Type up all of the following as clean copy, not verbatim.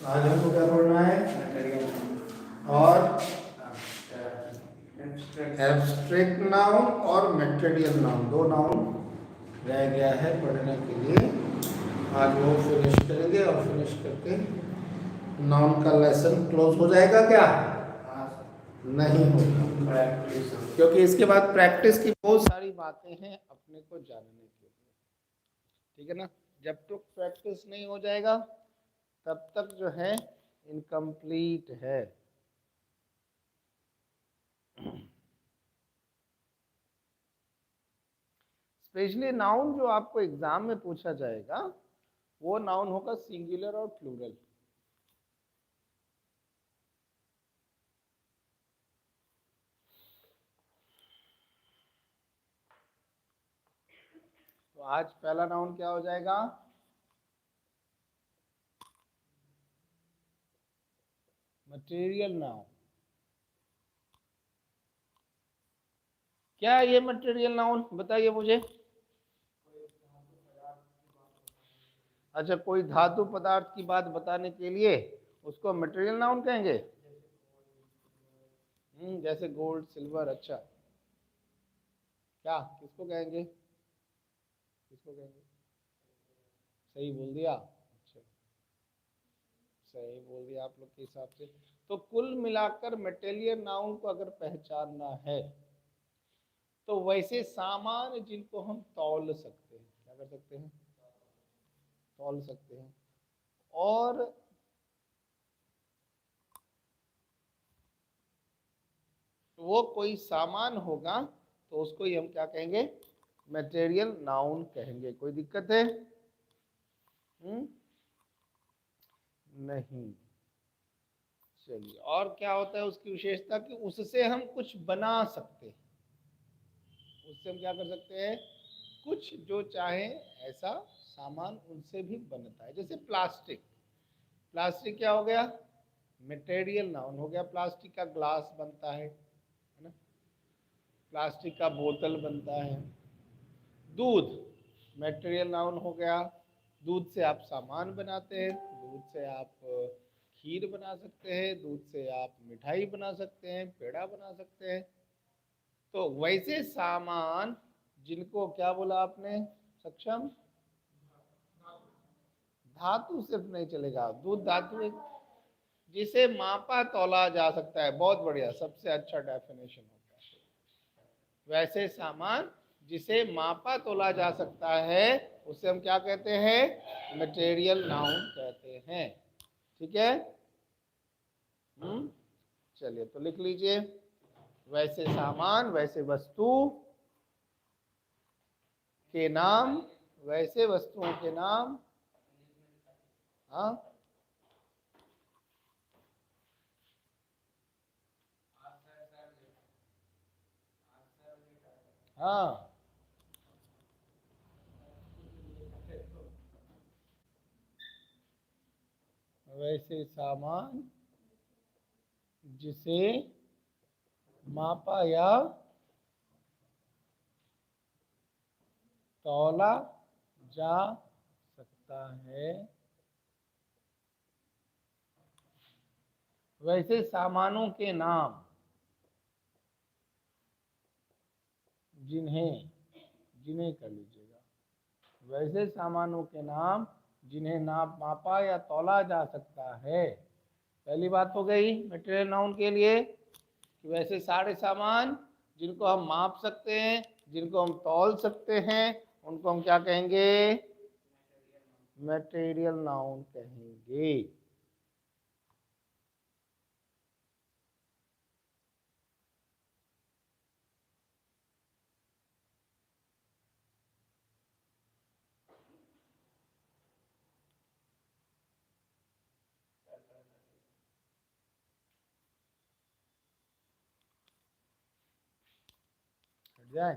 आज हमको क्या पढ़ना है? और एब्स्ट्रैक्ट नाउन और मटेरियल नाउन, दो नाउन रह गया है पढ़ने के लिए। आज वो फिनिश करेंगे और फिनिश करके नाउन का लेसन क्लोज हो जाएगा क्या? नहीं होगा, क्योंकि इसके बाद प्रैक्टिस की बहुत सारी बातें हैं अपने को जानने के लिए। ठीक है ना? जब तक प्रैक्टिस नहीं हो जाएगा तब तक जो है इनकम्प्लीट है। स्पेशली नाउन जो आपको एग्जाम में पूछा जाएगा वो नाउन होगा सिंगुलर और प्लूरल। तो आज पहला नाउन क्या हो जाएगा? Material noun. क्या है ये मटेरियल नाउन, बताइए मुझे। अच्छा, कोई धातु पदार्थ की बात बताने के लिए उसको मटेरियल नाउन कहेंगे। जैसे गोल्ड, सिल्वर। अच्छा, क्या किसको कहेंगे? किसको कहेंगे? सही बोल दिया। अच्छा, सही बोल दिया आप लोग के हिसाब से। तो कुल मिलाकर मटेरियल नाउन को अगर पहचानना है तो वैसे सामान जिनको हम तौल सकते हैं, क्या कर सकते हैं? तौल सकते हैं। और वो कोई सामान होगा तो उसको ही हम क्या कहेंगे? मटेरियल नाउन कहेंगे। कोई दिक्कत है? नहीं। चलिए, और क्या होता है उसकी विशेषता कि उससे हम कुछ बना सकते हैं। उससे हम क्या कर सकते हैं? कुछ जो चाहे ऐसा सामान उनसे भी बनता है। जैसे प्लास्टिक। प्लास्टिक क्या हो गया? मटेरियल नाउन हो गया। प्लास्टिक का ग्लास बनता है ना? प्लास्टिक का बोतल बनता है। दूध मटेरियल नाउन हो गया। दूध से आप सामान बनाते हैं। दूध से आप खीर बना सकते हैं। दूध से आप मिठाई बना सकते हैं, पेड़ा बना सकते हैं। तो वैसे सामान जिनको क्या बोला आपने सक्षम? धातु सिर्फ नहीं चलेगा, दूध धातु एक जिसे मापा तौला जा सकता है। बहुत बढ़िया, सबसे अच्छा डेफिनेशन होता है। वैसे सामान जिसे मापा तोला जा सकता है उसे हम क्या कहते हैं? मटेरियल नाउन कहते हैं। ठीक है? चलिए, तो लिख लीजिए। वैसे सामान, वैसे वस्तु के नाम, वैसे वस्तुओं के नाम। हाँ, हाँ, वैसे सामान जिसे मापा या तौला जा सकता है, वैसे सामानों के नाम जिन्हें जिन्हें कर लीजिएगा। वैसे सामानों के नाम जिन्हें नाप मापा या तौला जा सकता है। पहली बात हो गई मटेरियल नाउन के लिए कि वैसे सारे सामान जिनको हम माप सकते हैं, जिनको हम तौल सकते हैं, उनको हम क्या कहेंगे? मटेरियल नाउन कहेंगे। हट जाए।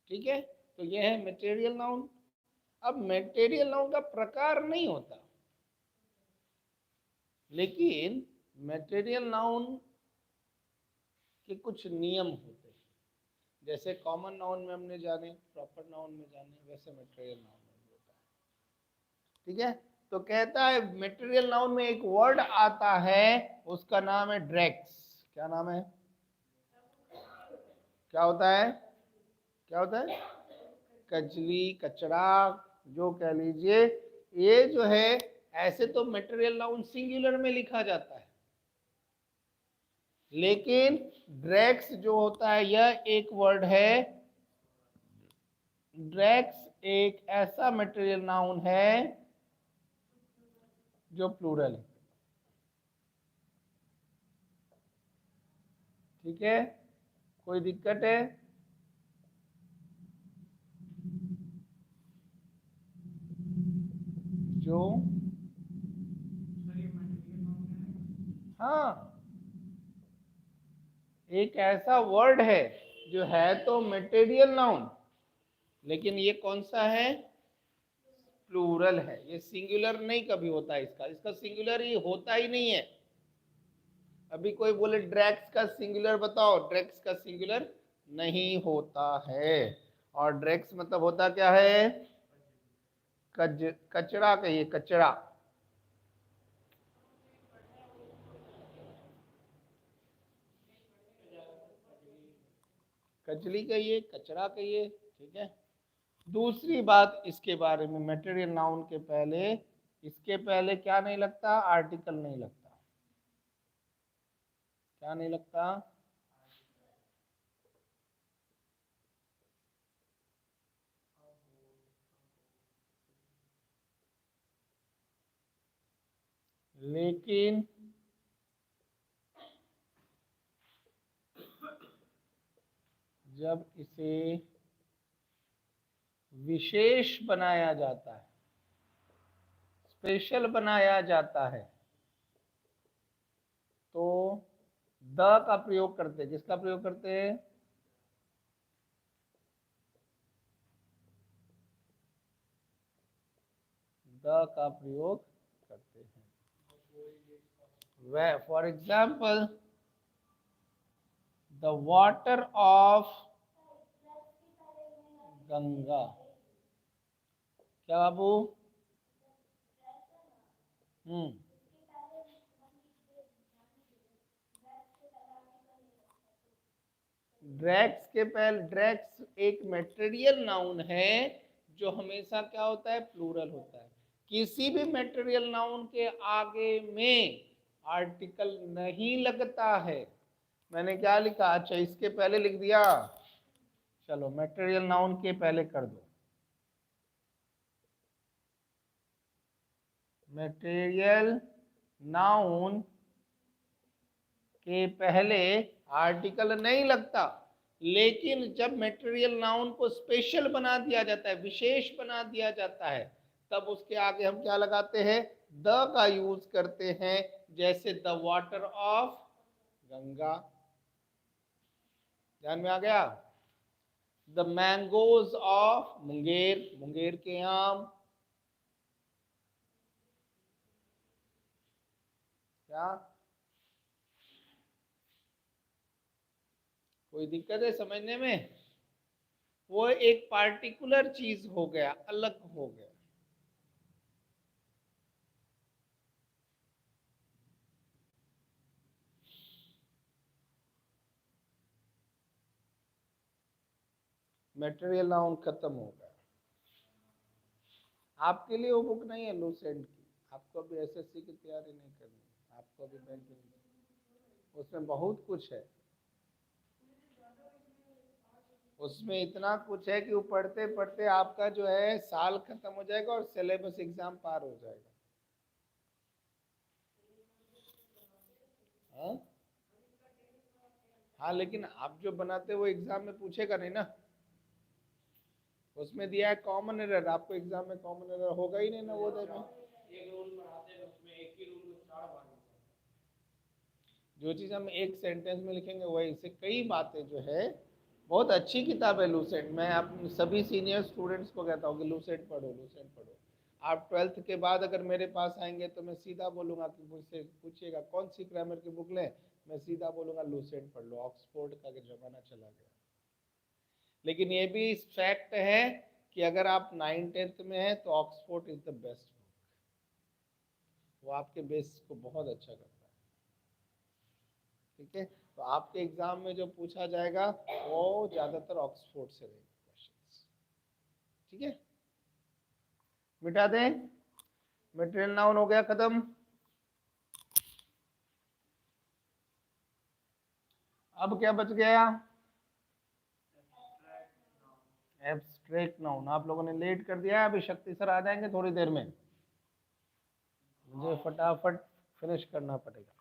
ठीक है, तो ये है मटेरियल नाउन। अब मटेरियल नाउन का प्रकार नहीं होता, लेकिन मटेरियल नाउन के कुछ नियम होते हैं। जैसे कॉमन नाउन में हमने जाने, प्रॉपर नाउन में जाने, वैसे मटेरियल नाउन में भी होता है। ठीक है, तो कहता है मटेरियल नाउन में एक वर्ड आता है, उसका नाम है ड्रैक्स। क्या नाम है? क्या होता है? क्या होता है? कचली, कचरा, जो कह लीजिए। ये जो है, ऐसे तो मटेरियल नाउन सिंगुलर में लिखा जाता है, लेकिन ड्रैक्स जो होता है यह एक वर्ड है। ड्रैक्स एक ऐसा मटेरियल नाउन है जो प्लूरल है। ठीक है, कोई दिक्कत है? जो हाँ, एक ऐसा वर्ड है जो है तो मटेरियल नाउन, लेकिन ये कौन सा है? प्लूरल है। ये सिंगुलर नहीं कभी होता है, इसका इसका सिंगुलर ही होता ही नहीं है। अभी कोई बोले ड्रैक्स का सिंगुलर बताओ, ड्रैक्स का सिंगुलर नहीं होता है। और ड्रैक्स मतलब होता क्या है? कचरा कहिए, कचरा। कचली कहिए, कचरा कहिए। ठीक है, दूसरी बात इसके बारे में, मटेरियल नाउन के पहले, इसके पहले क्या नहीं लगता? आर्टिकल नहीं लगता। क्या नहीं लगता? लेकिन जब इसे विशेष बनाया जाता है, स्पेशल बनाया जाता है, तो द का प्रयोग करते हैं। किसका प्रयोग करते हैं? द का प्रयोग करते हैं। वह for example, the water of Ganga. क्या बाबू? हम्म, ड्रैक्स के पहले, ड्रैक्स एक मटेरियल नाउन है जो हमेशा क्या होता है? प्लूरल होता है। किसी भी मटेरियल नाउन के आगे में आर्टिकल नहीं लगता है। मैंने क्या लिखा? अच्छा, इसके पहले लिख दिया। चलो मटेरियल नाउन के पहले कर दो। मटेरियल नाउन के पहले आर्टिकल नहीं लगता, लेकिन जब मटेरियल नाउन को स्पेशल बना दिया जाता है, विशेष बना दिया जाता है, तब उसके आगे हम क्या लगाते हैं? द का यूज करते हैं। जैसे द वाटर ऑफ गंगा। ध्यान में आ गया? The mangoes of Munger, Munger के आम। क्या कोई दिक्कत है समझने में? वो एक पार्टिकुलर चीज हो गया, अलग हो गया। मटेरियल नाउन खत्म हो गया। आपके लिए वो बुक नहीं है लूसेंट की, आपको अभी एसएससी की तैयारी नहीं करनी, आपको अभी बैंकिंग, उसमें बहुत कुछ है। उसमें इतना कुछ है कि वो पढ़ते पढ़ते आपका जो है साल खत्म हो जाएगा और सिलेबस एग्जाम पार हो जाएगा। हाँ, हाँ, लेकिन आप जो बनाते हो वो एग्जाम में पूछेगा नहीं ना। उसमें दिया है कॉमन एरर, आपको एग्जाम में कॉमन एरर होगा ही नहीं ना वो में। जो चीज़ हम एक सेंटेंस में लिखेंगे वही से कई बातें जो है। बहुत अच्छी किताब है लूसेंट। मैं आप सभी सीनियर स्टूडेंट्स को कहता हूँ कि लूसेंट पढ़ो, लूसेंट पढ़ो। आप 12th के बाद अगर मेरे पास आएंगे तो मैं सीधा बोलूँगा कि मुझसे पूछिएगा कौन सी ग्रामर की बुक लें, मैं सीधा बोलूँगा लूसेंट पढ़ लो, ऑक्सफोर्ड का ज़माना चला गया। लेकिन ये भी फैक्ट है कि अगर आप 9th-10th में हैं तो Oxford is the best book, वो आपके बेस को बहुत अच्छा करता है। ठीक है, तो आपके एग्जाम में जो पूछा जाएगा वो ज्यादातर ऑक्सफोर्ड से रहेगा क्वेश्चंस। ठीक है, मिटा दें, मटेरियल नाउन हो गया खत्म। अब क्या बच गया? Abstract noun. आप लोगों ने लेट कर दिया, अभी शक्ति सर आ जाएंगे थोड़ी देर में, मुझे फटाफट फिनिश करना पड़ेगा।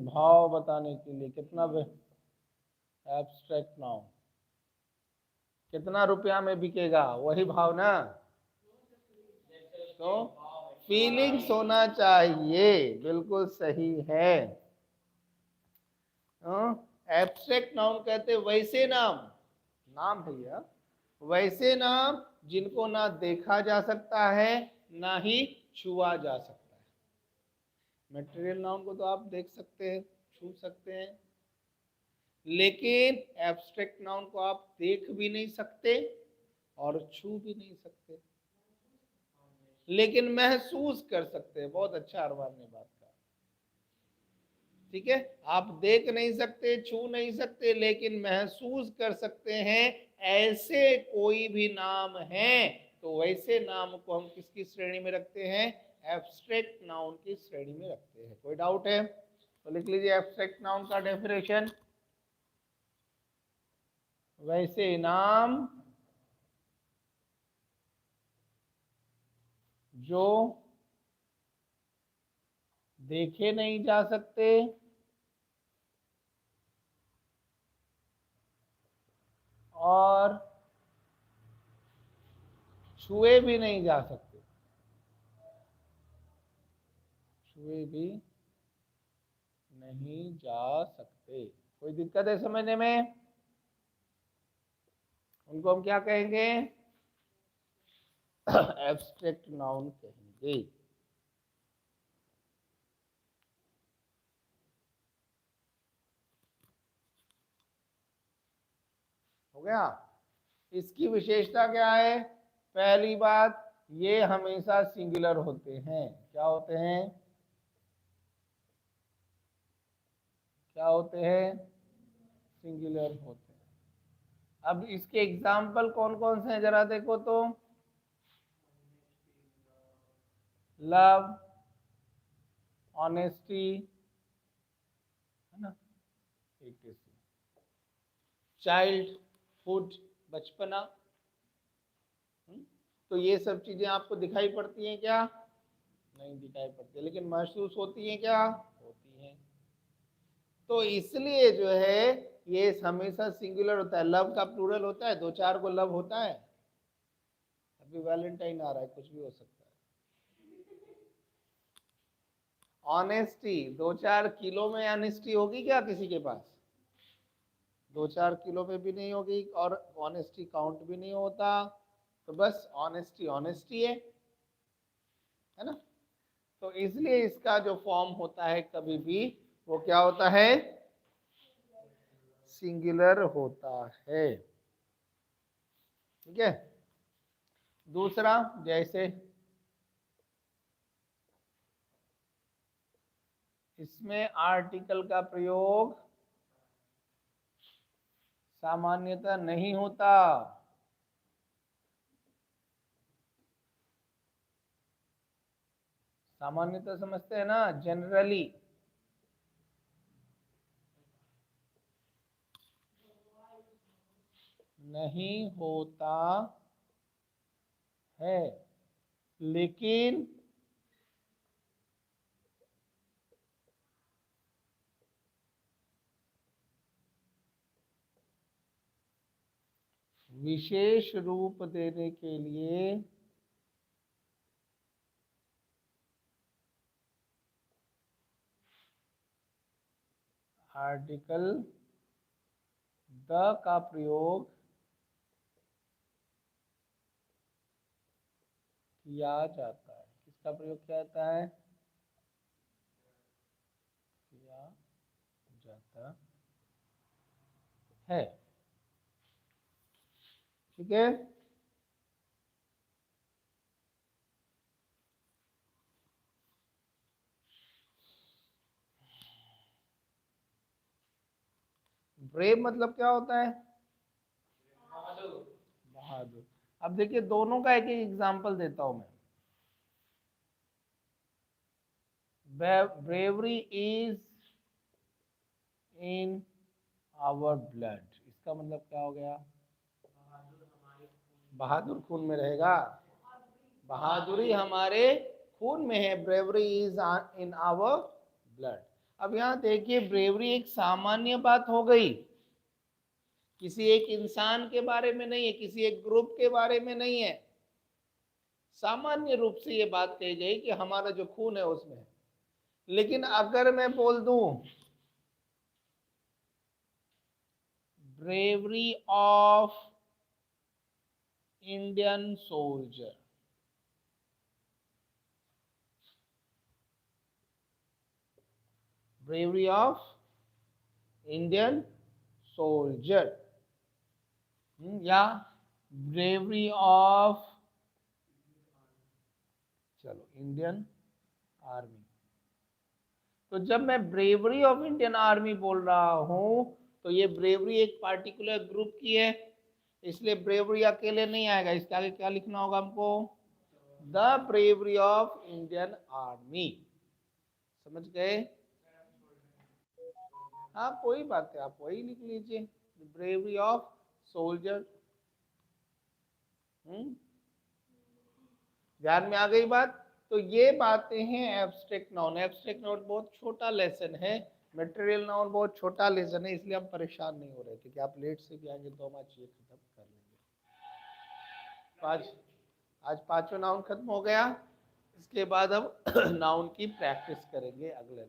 भाव बताने के लिए कितना एब्स्ट्रैक्ट नाउन कितना रुपया में बिकेगा, वही भाव ना। तो फीलिंग्स होना चाहिए, बिल्कुल सही है। एब्स्ट्रैक्ट नाउन कहते वैसे नाम, नाम भैया, वैसे नाम जिनको ना देखा जा सकता है ना ही छुआ जा सकता है। मटेरियल नाउन को तो आप देख सकते हैं, छू सकते हैं, लेकिन एब्स्ट्रैक्ट नाउन को आप देख भी नहीं सकते और छू भी नहीं सकते, लेकिन महसूस कर सकते हैं। बहुत अच्छा अरबाज ने बात कहा। ठीक है, आप देख नहीं सकते, छू नहीं सकते, लेकिन महसूस कर सकते हैं, ऐसे कोई भी नाम है तो वैसे नाम को हम किसकी श्रेणी में रखते हैं? एब्स्ट्रैक्ट नाउन की श्रेणी में रखते हैं। कोई डाउट है तो लिख लीजिए एब्स्ट्रैक्ट नाउन का डेफिनेशन। वैसे नाम जो देखे नहीं जा सकते और छुए भी नहीं जा सकते, छुए भी नहीं जा सकते। कोई दिक्कत है समझने में? उनको हम क्या कहेंगे? एब्स्ट्रैक्ट नाउन कहेंगे। हो गया। इसकी विशेषता क्या है? पहली बात, ये हमेशा सिंगुलर होते हैं। क्या होते हैं? क्या होते हैं? सिंगुलर होते हैं। अब इसके एग्जाम्पल कौन कौन से हैं जरा देखो तो। लव, ऑनेस्टी, है ना, चाइल्डहुड, बचपना। तो ये सब चीजें आपको दिखाई पड़ती हैं क्या? नहीं दिखाई पड़ती, लेकिन महसूस होती हैं क्या? होती हैं। तो इसलिए जो है ये हमेशा सिंगुलर होता है। लव का प्लूरल होता है, दो चार को लव होता है। अभी वैलेंटाइन आ रहा है, कुछ भी हो सकता है। ऑनेस्टी, 2-4 किलो में ऑनेस्टी होगी क्या किसी के पास? 2-4 किलो में भी नहीं होगी, और ऑनेस्टी काउंट भी नहीं होता। तो बस ऑनेस्टी ऑनेस्टी है ना। तो इसलिए इसका जो फॉर्म होता है कभी भी वो क्या होता है? सिंगुलर होता है। ठीक है। दूसरा, जैसे इसमें आर्टिकल का प्रयोग सामान्यतः नहीं होता। सामान्यतः समझते हैं ना, जनरली। नहीं होता है, लेकिन विशेष रूप देने के लिए आर्टिकल द का प्रयोग किया जाता है। किसका प्रयोग किया जाता है? किया जाता है। ठीक है, ब्रेव मतलब क्या होता है? बहादुर। अब देखिए दोनों का एक एक एग्जाम्पल देता हूं मैं। Bravery is in our blood, इसका मतलब क्या हो गया? बहादुर खून में रहेगा, बहादुरी हमारे खून में है, bravery is in our blood. अब यहाँ देखिए ब्रेवरी एक सामान्य बात हो गई, किसी एक इंसान के बारे में नहीं है, किसी एक ग्रुप के बारे में नहीं है, सामान्य रूप से ये बात कही गई कि हमारा जो खून है उसमें है। लेकिन अगर मैं बोल दूं bravery of Indian soldier, bravery of Indian soldier, या ब्रेवरी ऑफ, चलो इंडियन आर्मी, तो जब मैं ब्रेवरी ऑफ इंडियन आर्मी बोल रहा हूं तो ये ब्रेवरी एक पार्टिकुलर ग्रुप की है, इसलिए ब्रेवरी अकेले नहीं आएगा, इसके आगे क्या लिखना होगा हमको? The bravery of Indian army. समझ गए? हाँ कोई बात है, आप वही लिख लीजिए, ब्रेवरी ऑफ सोल्जर। ध्यान में आ गई बात? तो ये बातें हैं एब्स्ट्रैक्ट नाउन। एब्स्ट्रैक्ट नाउन बहुत छोटा लेसन है, मटेरियल नाउन बहुत छोटा लेसन है, इसलिए हम परेशान नहीं हो रहे, क्योंकि आप लेट से भी आएंगे तो हम आज ये खत्म कर लेंगे। तो आज पांचों नाउन खत्म हो गया, इसके बाद हम नाउन की प्रैक्टिस करेंगे अगले